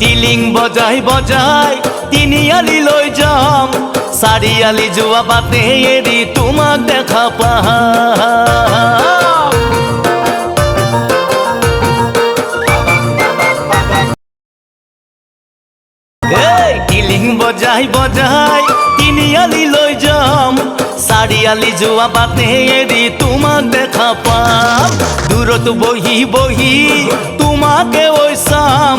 টিলিং বজাই বজাই তিনিআলি লৈ যাম, চাৰিআলি যোৱা বাটে এৰি তোমাক দেখা পাম। টিলিং বজাই বজাই তিনিআলি লৈ যাম, চাৰিআলি যোৱা বাটে এৰি তোমাক দেখা পাম। দূৰত বহি বহি তোমাকে ঐ চাম,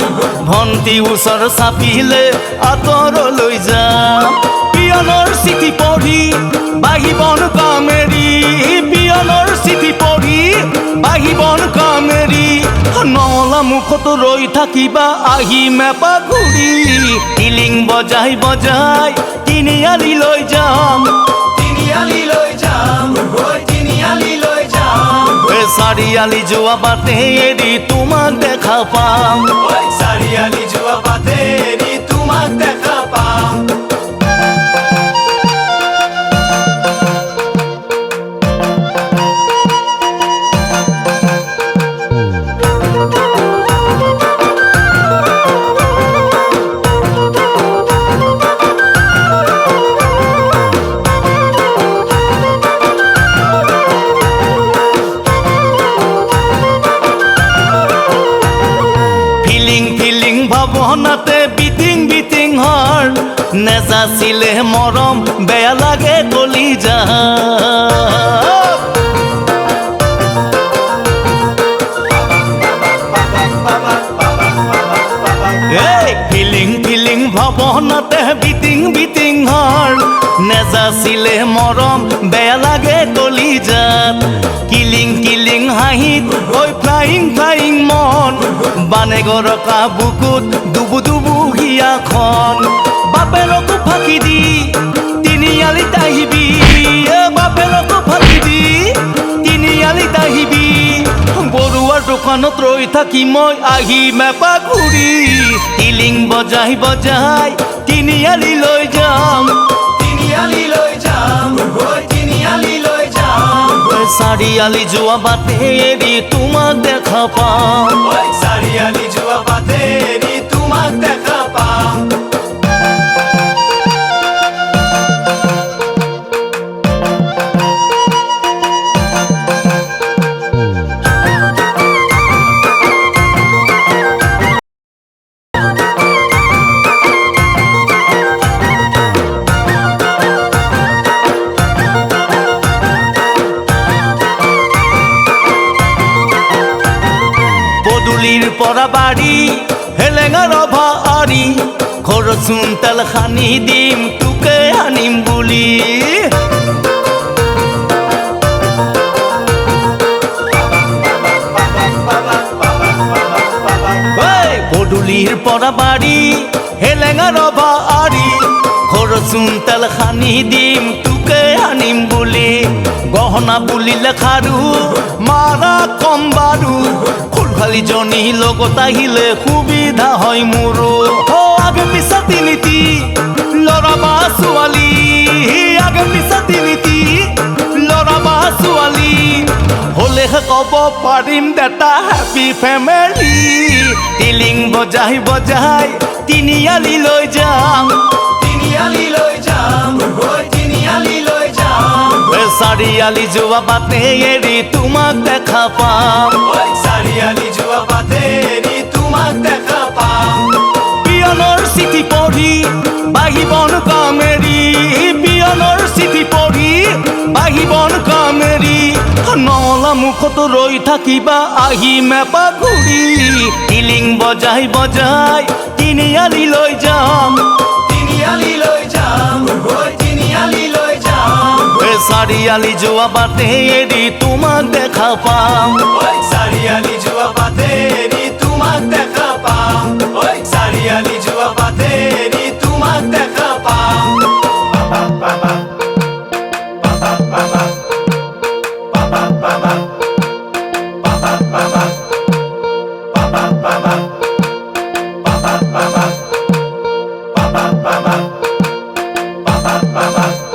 ভণ্টি ওচৰ চাপিলে আঁতৰলৈ যাম। পিয়নৰ চিঠি পঢ়ি বাহিবন কামেৰি, পিয়নৰ চিঠি পঢ়ি বাহিবন কামেৰি, নলা মুখত ৰৈ থাকিবা আহি মেপা ঘূৰি। টিলিং বজাই বজাই তিনিআলি লৈ যাম, তিনিআলি লৈ যাম, তিনিআলি লৈ যাম, চাৰিআলি যোৱা বাটে এৰি তোমাক দেখা পাম। চাৰিআলি যোৱা বাটে এৰি তোমাক দেখা পাম। ভাৱনাতে বিটিং বিটিং হৰ, নেজাছিলে মৰম বেয়া লাগে কলিজা। ফিলিং ফিলিং ভাৱনাতে বিটিং বিটিং হৰ, নেজাছিলে মৰম বেয়া লাগে কলিজাত। কিলিং কিলিং হাঁহিত ঐ ফ্লাইং ফ্লাইং মন, বানে গৰকা বুকুত দুবু দুবু হিয়াখন। বাপেৰকো ফাঁকি দি তিনিআলিত আহিবি, বাপেৰকো ফাঁকি দি তিনিআলিত আহিবি, বৰুৱাৰ দোকানত ৰৈ থাকি মই আহি মেপা ঘূৰি। টিলিং বজাই বজাই তিনিআলি লৈ যাম, তিনিআলি লৈ যাম, তিনিআলি লৈ যাম, চাৰিআলি যোৱা বাটে এৰি তোমাক দেখা পাম। চাৰিআলি যোৱা বাটে এৰি তোমাক দেখা পাম। পদূলিৰ পৰা বাৰী হেলেঙা ৰভা আৰি, ঘৰচোন তেল সানি দিম তোকে আনিম বুলি। পদূলিৰ পৰা বাৰী হেলেঙা ৰভা আৰি, ঘৰচোন তেল সানি দিম তোকে আনিম বুলি। গহনা বুলিলে খাৰু মাৰা কম বাৰু, ফুলফালিজনী লগত আহিলে সুবিধা হয় মোৰো। আগে পিছা তিনিটি ল'ৰা বা ছোৱালী, আগে পিছা তিনিটি ল'ৰা বা ছোৱালী, হ'লেহে ক'ব পাৰিম এটা হেপী ফেমিলি। টিলিং বজাই বজাই তিনিআলি লৈ যাম, তিনিআলি লৈ যাম, তিনিআলি লৈ যাম, চাৰিআলি যোৱা বাটে এৰি তোমাক দেখা পাম। চাৰিআলি যোৱা বাটে এৰি তোমাক দেখা পাম। পিয়নৰ চিঠি পঢ়ি বাহিবন কামেৰি, পিয়নৰ চিঠি পঢ়ি বাহিবন কামেৰি, নলা মুখত ৰৈ থাকিবা আহি মেপা ঘূৰি। টিলিং বজাই বজাই তিনিআলি লৈ যাম, তিনিআলি লৈ যাম, তিনিআলি লৈ যাম, চাৰিআলি যোৱা বাটে এৰি তোমাক দেখা পাম। চাৰিআলি যোৱা বাটে এৰি তোমাক দেখা পাম, চাৰিআলি যোৱা বাটে এৰি তোমাক দেখা পাম। Baba ba ba ba ba ba ba ba ba ba ba ba